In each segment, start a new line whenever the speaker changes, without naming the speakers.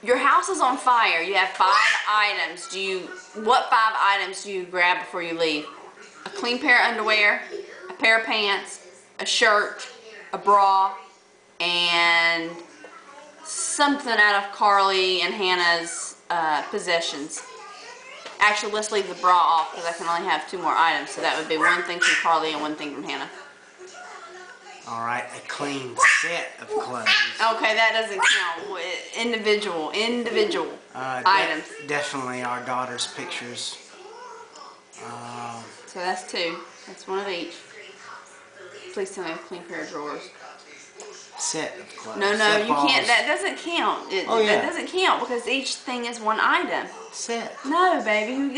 Your house is on fire. You have 5 items. What 5 items do you grab before you leave? A clean pair of underwear, a pair of pants, a shirt, a bra, and something out of Carly and Hannah's possessions. Actually, let's leave the bra off because I can only have 2 more items. So that would be 1 thing from Carly and 1 thing from Hannah.
Alright, a clean set of clothes.
Okay, that doesn't count. Individual items.
Definitely our daughter's pictures.
So that's 2. That's 1 of each. Please tell me a clean pair of drawers.
Set of clothes.
No,
set
you
balls.
can't. That doesn't count. That doesn't count because each thing is 1 item.
Set.
No, baby, you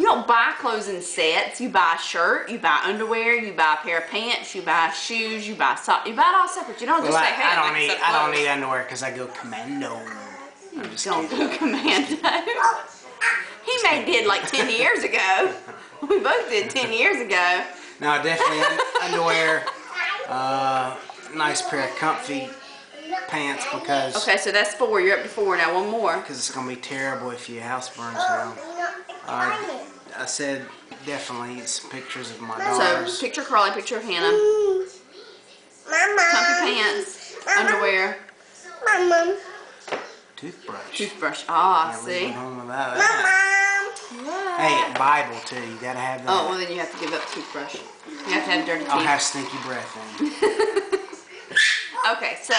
don't buy clothes in sets. You buy a shirt, you buy underwear, you buy a pair of pants, you buy shoes, you buy socks. You buy it all separate. You don't just say, hey,
I don't need underwear because I go commando. I'm just
don't
kidding.
go commando. He did like 10 years ago. We both did 10 years ago.
No, definitely underwear. Nice pair of comfy pants because.
Okay, so that's 4. You're up to 4 now. 1 more.
Because it's gonna be terrible if your house burns down. I said definitely some pictures of my daughters.
So picture Carly, picture of Hannah. Comfy pants, underwear. Toothbrush. Ah,
Can't
see.
leave home without that. Hey, Bible too. You gotta have that.
Oh, well then you have to give up toothbrush. You have to have dirty teeth.
I'll have stinky breath in.
Okay, so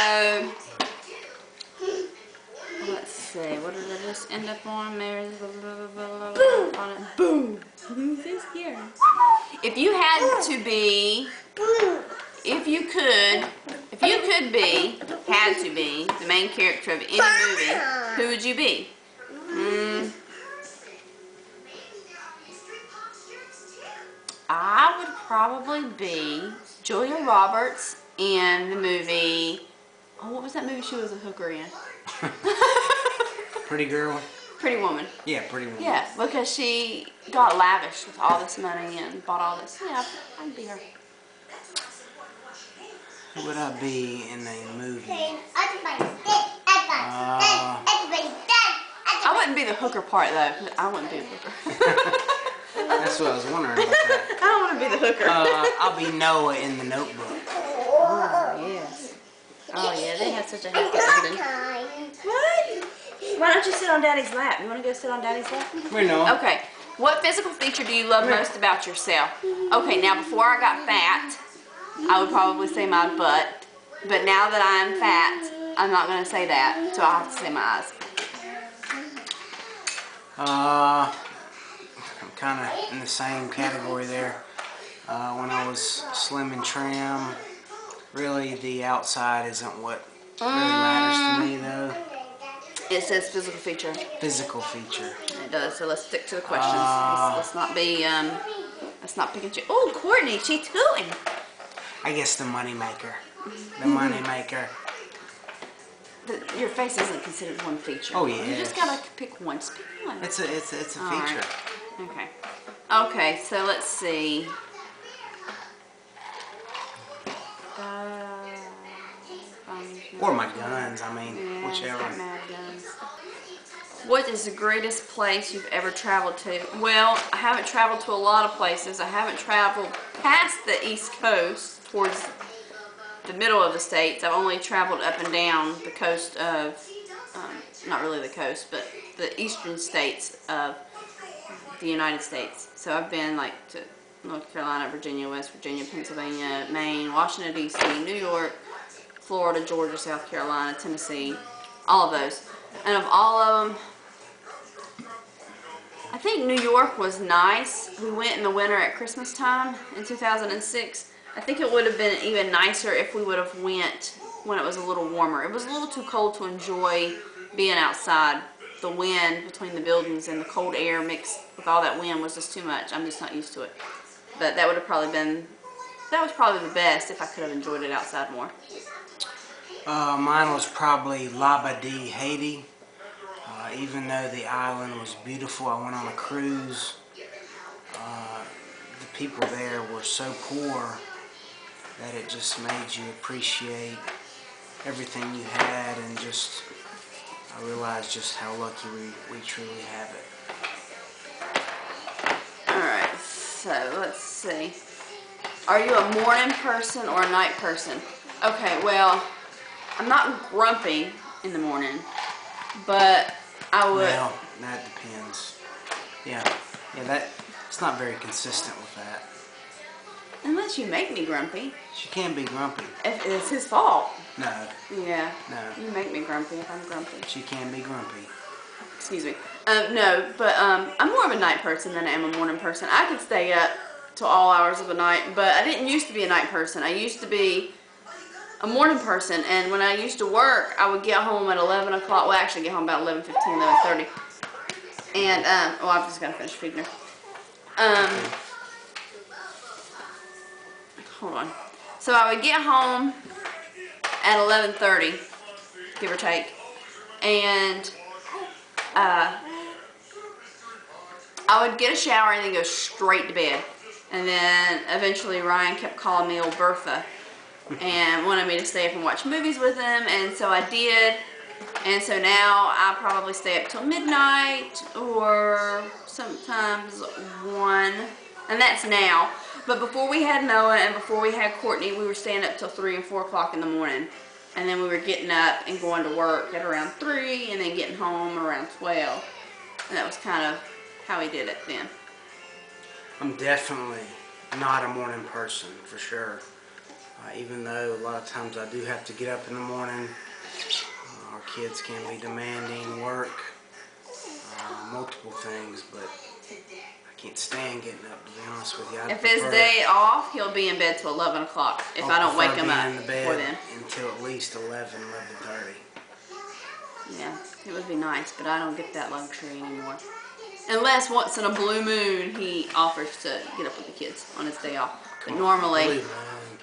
let's see. What did I just end up on? Boom. Who's this here? If you had to be, if you could be, had to be the main character of any movie, who would you be? I would probably be Julia Roberts in the movie. Oh, what was that movie she was a hooker in?
Pretty girl.
Pretty Woman.
Yeah, Pretty Woman.
Yeah, because she got lavish with all this money and bought all this. Yeah, I'd be her.
Who would I be in a movie?
I wouldn't be the hooker part though. I wouldn't be the hooker.
That's what I was wondering about that.
I don't want to be the hooker.
I'll be Noah in The Notebook.
Oh, yes. Oh, yeah, they have such a happy ending. What? Why don't you sit on Daddy's lap? You want to go sit on Daddy's lap?
We know.
Okay. What physical feature do you love most about yourself? Okay, now before I got fat, I would probably say my butt. But now that I'm fat, I'm not going to say that. So I'll have to say my eyes.
I'm kind of in the same category there. When I was slim and trim, really the outside isn't what really matters to me though.
It says physical feature.
Physical feature.
It does. So let's stick to the questions. Let's not be picking. Oh, Courtney, she's tooting.
I guess the money maker. The money maker.
Your face isn't considered one feature.
Oh yeah.
You just gotta pick one. Just pick one.
It's a feature.
Right. Okay. Okay. So let's see.
Or my guns. I mean,
Yeah,
whichever.
got mad guns. What is the greatest place you've ever traveled to? Well, I haven't traveled to a lot of places. I haven't traveled past the East Coast towards the middle of the states. I've only traveled up and down the coast of, not really the coast, but the eastern states of the United States. So I've been like to North Carolina, Virginia, West Virginia, Pennsylvania, Maine, Washington, D.C., New York, Florida, Georgia, South Carolina, Tennessee, all of those. And of all of them, I think New York was nice. We went in the winter at Christmas time in 2006. I think it would have been even nicer if we would have went when it was a little warmer. It was a little too cold to enjoy being outside. The wind between the buildings and the cold air mixed with all that wind was just too much. I'm just not used to it. But that would have probably been, that was probably the best if I could have enjoyed it outside more.
Mine was probably Labadee, Haiti. Even though the island was beautiful, I went on a cruise. The people there were so poor that it just made you appreciate everything you had and just I realize just how lucky we truly have it.
Alright, so let's see. Are you a morning person or a night person? Okay, well, I'm not grumpy in the morning, but I would...
Well, that depends. Yeah, it's not very consistent with that.
Unless you make me grumpy.
She can't be grumpy.
It's his fault.
No.
Yeah.
No.
You make me grumpy if I'm grumpy.
She can be grumpy.
Excuse me. No, but I'm more of a night person than I am a morning person. I could stay up till all hours of the night, but I didn't used to be a night person. I used to be a morning person, and when I used to work, I would get home at 11 o'clock. Well, actually get home about 11:15, 11:30. And, well, I've just got to finish feeding her. Hold on. So I would get home at 11:30, give or take, and I would get a shower and then go straight to bed. And then eventually Ryan kept calling me old Bertha and wanted me to stay up and watch movies with him, and so I did. And so now I probably stay up till midnight or sometimes 1, and that's now. But before we had Noah and before we had Courtney, we were staying up till 3 and 4 o'clock in the morning. And then we were getting up and going to work at around 3 and then getting home around 12. And that was kind of how we did it then.
I'm definitely not a morning person, for sure. Even though a lot of times I do have to get up in the morning. Our kids can be demanding, work, multiple things, but I can't stand getting up, to be honest with you.
If it's day off, he'll be in bed till 11 o'clock if I don't wake him up before then.
Until at least 11:30.
Yeah, it would be nice, but I don't get that luxury anymore. Unless once in a blue moon he offers to get up with the kids on his day off. But normally...
Blue moon.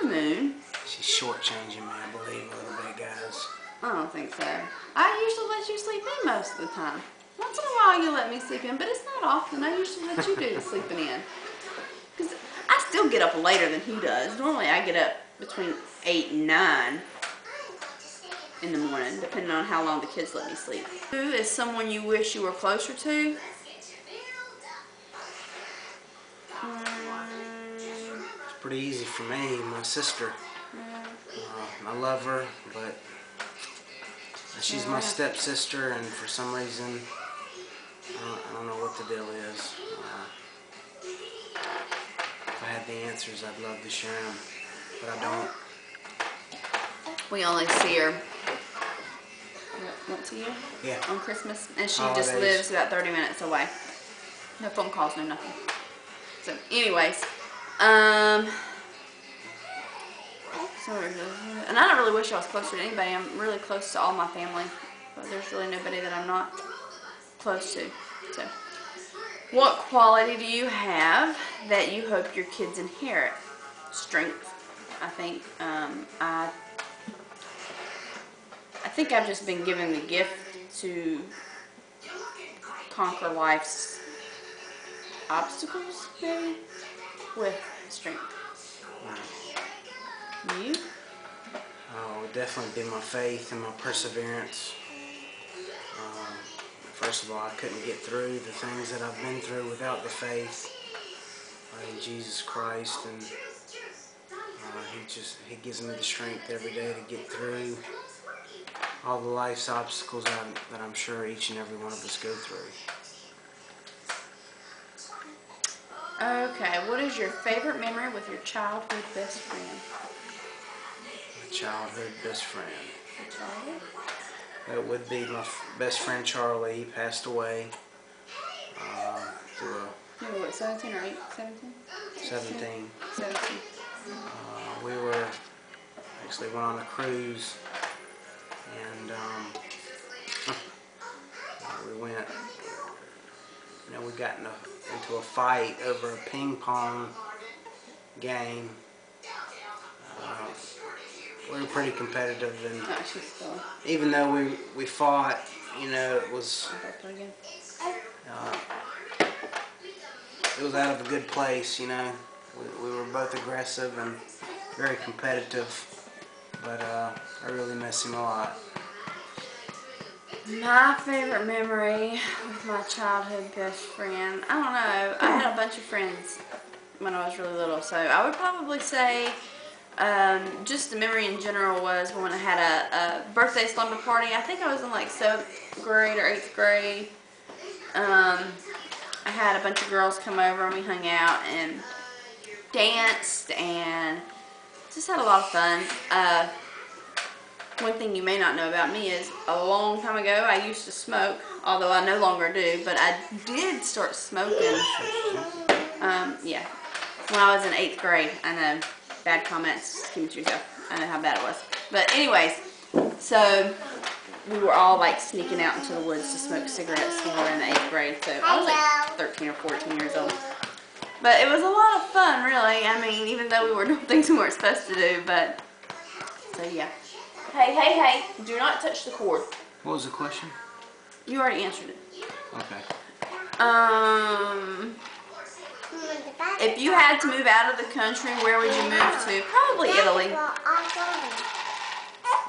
Blue moon?
She's shortchanging me, I believe, a little bit, guys.
I don't think so. I usually let you sleep in most of the time. Once in a while you let me sleep in, but it's not often. I usually let you do the sleeping in. Because I still get up later than he does. Normally I get up between 8 and 9 in the morning, depending on how long the kids let me sleep. Who is someone you wish you were closer to?
It's pretty easy for me, my sister. I love her, but she's my stepsister, and for some reason, I don't know what the deal is. If I had the answers, I'd love to share them, but I don't.
We only see her once a year?
Yeah.
On Christmas, and she
Holidays.
just lives about 30 minutes away. No phone calls, no nothing. So, anyways, and I don't really wish I was closer to anybody. I'm really close to all my family, but there's really nobody that I'm not close to. So, what quality do you have that you hope your kids inherit? Strength, I think. I think I've just been given the gift to conquer life's obstacles, maybe, with strength. You?
Oh, it would definitely be my faith and my perseverance. First of all, I couldn't get through the things that I've been through without the faith in Jesus Christ, and He gives me the strength every day to get through all the life's obstacles that I'm sure each and every one of us go through.
Okay, what is your favorite memory with your childhood best friend?
My childhood best friend.
Charlie?
That would be my best friend Charlie. He passed away through
You were what, 17 or 8? 17?
17.
17.
We went on a cruise, and we got into a fight over a ping pong game. We were pretty competitive, and even though we fought, it was out of a good place. We were both aggressive and very competitive, but I really miss him a lot.
My favorite memory with my childhood best friend, I don't know. I had a bunch of friends when I was really little, so I would probably say just the memory in general was when I had a birthday slumber party. I think I was in like 7th grade or 8th grade. I had a bunch of girls come over and we hung out and danced and just had a lot of fun. One thing you may not know about me is a long time ago I used to smoke, although I no longer do, but I did start smoking, yeah, when I was in 8th grade. I know, bad comments, keep it to yourself. I know how bad it was. But anyways, so we were all like sneaking out into the woods to smoke cigarettes when we were in the 8th grade, so I was like 13 or 14 years old. But it was a lot of fun, really. I mean, even though we were doing things we weren't supposed to do, but, so yeah. Hey, hey, hey, do not touch the cord.
What was the question?
You already answered it.
Okay.
If you had to move out of the country, where would you move to? Probably Italy.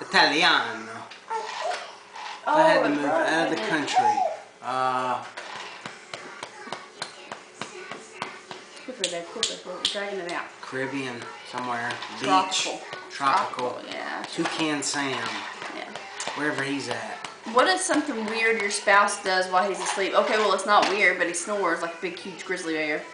Italiano. If I had to move out of the country,
quicker, Dad, quicker. We're dragging it out.
Caribbean, somewhere. Beach.
Tropical, yeah.
Toucan Sam.
Yeah.
Wherever he's at.
What is something weird your spouse does while he's asleep? Okay, well, it's not weird, but he snores like a big, huge grizzly bear.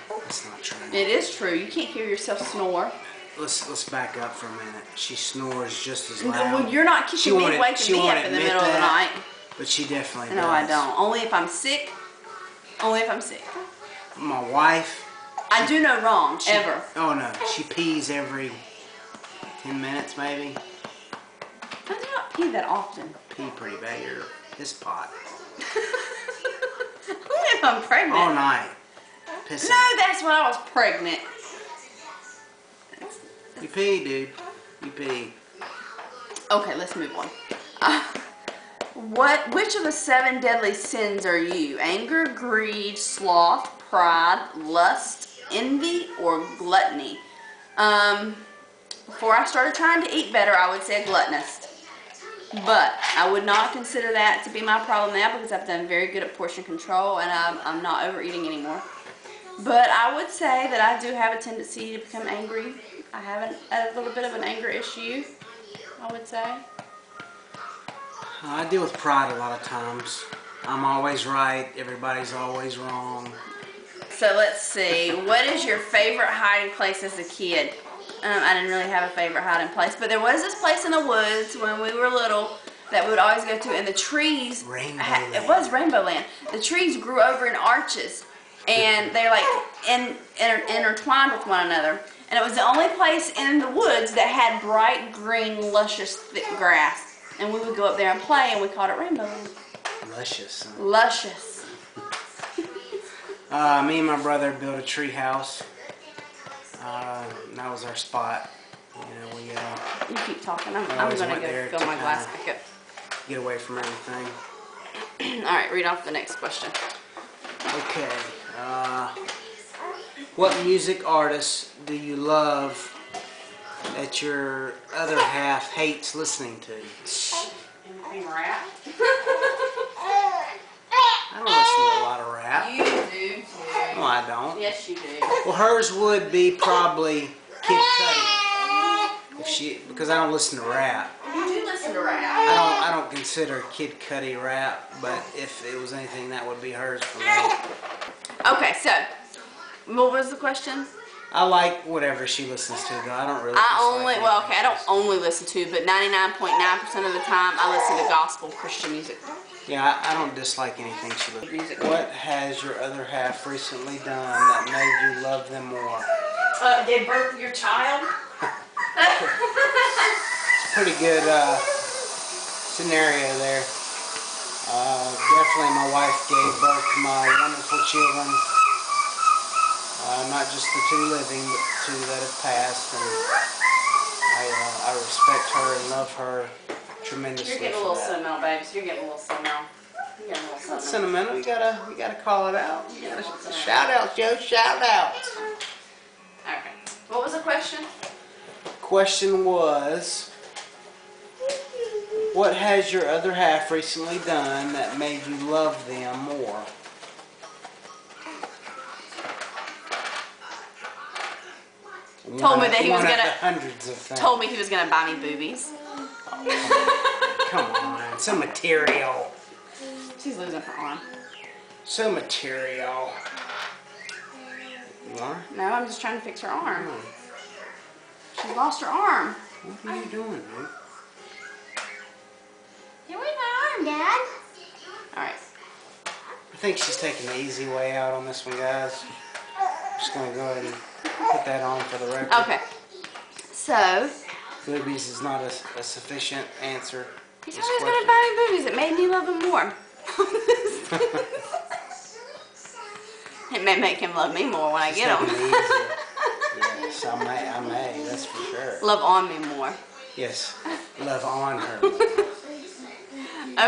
That's not true.
It is true. You can't hear yourself snore.
Let's back up for a minute. She snores just as loud.
Well, you're not keeping me waking me up in the middle of the night.
But she definitely does.
No, I don't. Only if I'm sick. Only if I'm sick.
My wife.
I do no wrong, ever.
Oh, no. She pees every 10 minutes, maybe.
I do not pee that often.
Pee pretty bad. You're this pot.
Only if I'm pregnant.
All night. Pissing.
No, that's when I was pregnant.
You pee, dude. You pee.
Okay, let's move on. Which of the 7 deadly sins are you? Anger, greed, sloth, pride, lust, envy, or gluttony? Before I started trying to eat better, I would say a gluttonist. But I would not consider that to be my problem now because I've done very good at portion control and I'm not overeating anymore. But I would say that I do have a tendency to become angry. I have a little bit of an anger issue, I would say.
I deal with pride a lot of times. I'm always right. Everybody's always wrong.
So let's see. What is your favorite hiding place as a kid? I didn't really have a favorite hiding place, but there was this place in the woods when we were little that we would always go to, and the trees.
Rainbow Land.
It was Rainbow Land. The trees grew over in arches, and they're like intertwined with one another. And it was the only place in the woods that had bright green, luscious, thick grass. And we would go up there and play, and we called it Rainbow Land.
Luscious. Huh?
Luscious.
Me and my brother built a tree house. That was our spot. You know, we
You keep talking. I'm
always
going to
went there
go fill
to
my glass back up.
get away from everything.
All right, read off the next question.
Okay. What music artists do you love that your other half hates listening to?
Anything rap?
I don't listen to a lot of rap.
You do too.
No, I don't.
Yes, you do.
Well, hers would be probably Kid Cudi. Because I don't listen to rap.
You do listen to rap.
I don't consider Kid Cudi rap, but if it was anything, that would be hers for me.
Okay, so what was the question?
I like whatever she listens to, though. I don't really.
I don't only listen to, but 99.9% of the time I listen to gospel Christian music.
Yeah, I don't dislike anything she listens to. What has your other half recently done that made you love them more?
Gave birth to your child?
It's a pretty good scenario there. Definitely my wife gave birth to my wonderful children. Not just the 2 living, but 2 that have passed. And I respect her and love her tremendously.
You're getting a little sentimental, babes. You're getting a little sentimental.
That's sentimental. You gotta call it out. You gotta shout out, Joe. Shout out.
Okay. What was the question?
Question was, What has your other half recently done that made you love them more?
Told me that he was
One of
gonna.
the hundreds of things.
Told me he was gonna buy me boobies.
Oh, come on, so material.
She's losing her arm.
So material. You are?
No, I'm just trying to fix her arm.
Oh.
She's lost her arm.
What are you doing, dude?
Hey, where's my arm, Dad?
Alright.
I think she's taking the easy way out on this one, guys. Just gonna go ahead and put that on for the record.
Okay. So,
Boobies is not a sufficient answer.
he said he was gonna buy me boobies. It made me love him more. It may make him love me more when I get them.
Yes, I may, that's for sure.
Love on me more.
Yes, love on her.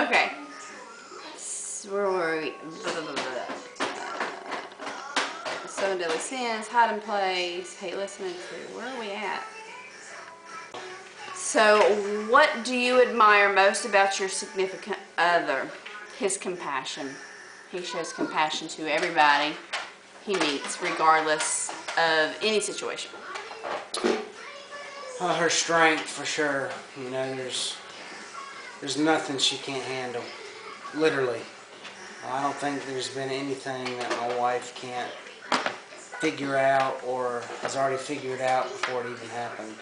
Okay. So where were we? Seven Deadly Sins, Hide in Place, Hate Listening to. Where are we at? So, what do you admire most about your significant other? His compassion. He shows compassion to everybody he meets, regardless of any situation.
Her strength, for sure. You know, there's nothing she can't handle. Literally. I don't think there's been anything that my wife can't figure out or has already figured out before it even happened.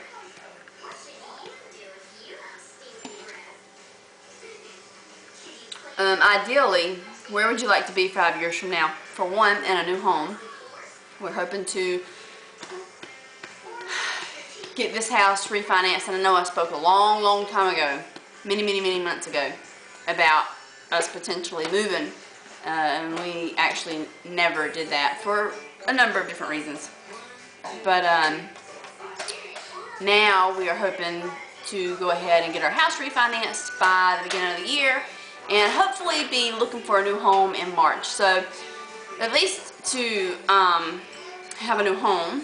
Ideally, where would you like to be 5 years from now? For one, in a new home. We're hoping to get this house refinanced, and I know I spoke a long time ago, many months ago, about us potentially moving, and we actually never did that for a number of different reasons. But now we are hoping to go ahead and get our house refinanced by the beginning of the year, and hopefully be looking for a new home in March. So at least to have a new home,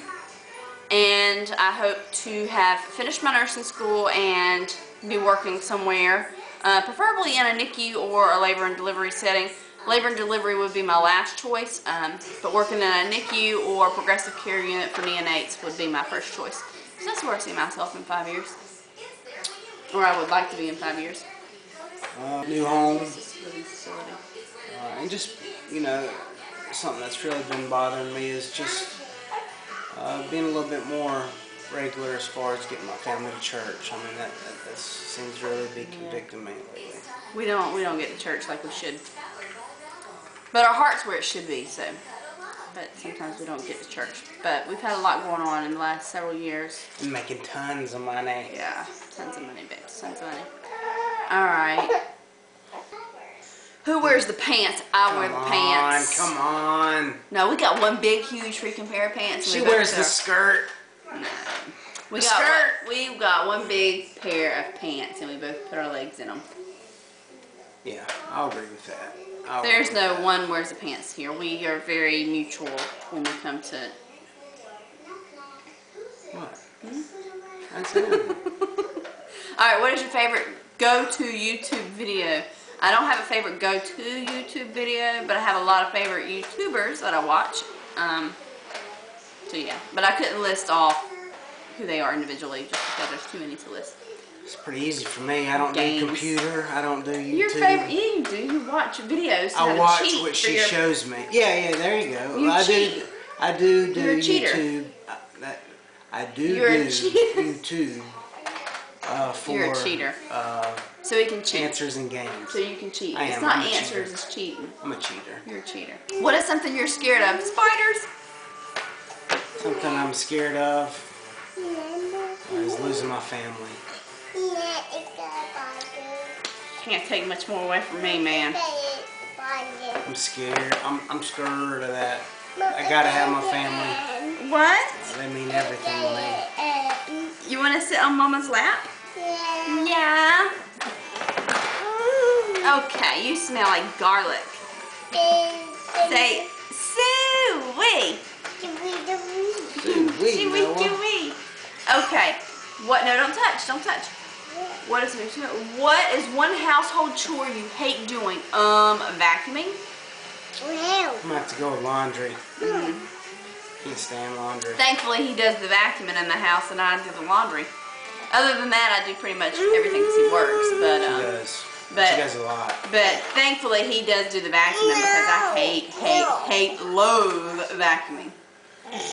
and I hope to have finished my nursing school and be working somewhere, preferably in a NICU or a labor and delivery setting. Labor and delivery would be my last choice, but working in a NICU or progressive care unit for neonates would be my first choice. So that's where I see myself in 5 years, or I would like to be in 5 years.
New home. And just, you know, something that's really been bothering me is just being a little bit more regular as far as getting my family to church. I mean, that seems to really be convicting me lately.
We don't get to church like we should. But our heart's where it should be, so. But sometimes we don't get to church. But we've had a lot going on in the last several years.
And making tons of money.
Yeah, tons of money, babes, tons of money. Alright. Who wears the pants? I wear the pants.
Come on.
No, we got one big, huge freaking pair of pants.
She wears the skirt.
No. We got one big pair of pants, and we both put our legs in them.
Yeah, I'll agree with that.
There's no one wears the pants here. We are very mutual when we come to...
What? I said anything.
Alright, what is your favorite go-to YouTube video? I don't have a favorite go-to YouTube video, but I have a lot of favorite YouTubers that I watch. So yeah, but I couldn't list off who they are individually just because there's too many to list.
It's pretty easy for me. I don't do computer. I don't do YouTube.
Your favorite? You do. You watch videos. To
I watch what she shows me. Yeah, there you go.
You cheat.
I do
You're a cheater.
YouTube. I do YouTube for.
You're a cheater. So he can cheat.
Answers and games.
So you can cheat.
I'm
not
a
answers,
cheater.
it's cheating.
I'm a cheater.
You're a cheater. What is something you're scared of? Spiders?
Something I'm scared of is losing my family.
Can't take much more away from me, man.
I'm scared. I'm scared of that. I gotta have my family.
What?
They mean everything to me.
You want to sit on Mama's lap? Yeah. Okay, you smell like garlic. Say, Sue-wee.
Sue-wee.
Sue-wee. Okay. What? No, don't touch. Don't touch. What is one household chore you hate doing? Vacuuming.
Well.
I'm gonna have to go with laundry. Can't stand laundry.
Thankfully, he does the vacuuming in the house, and I do the laundry. Other than that, I do pretty much everything because he works. But
She does.
but
She does a lot.
But thankfully, he does do the vacuuming because I hate, loathe vacuuming.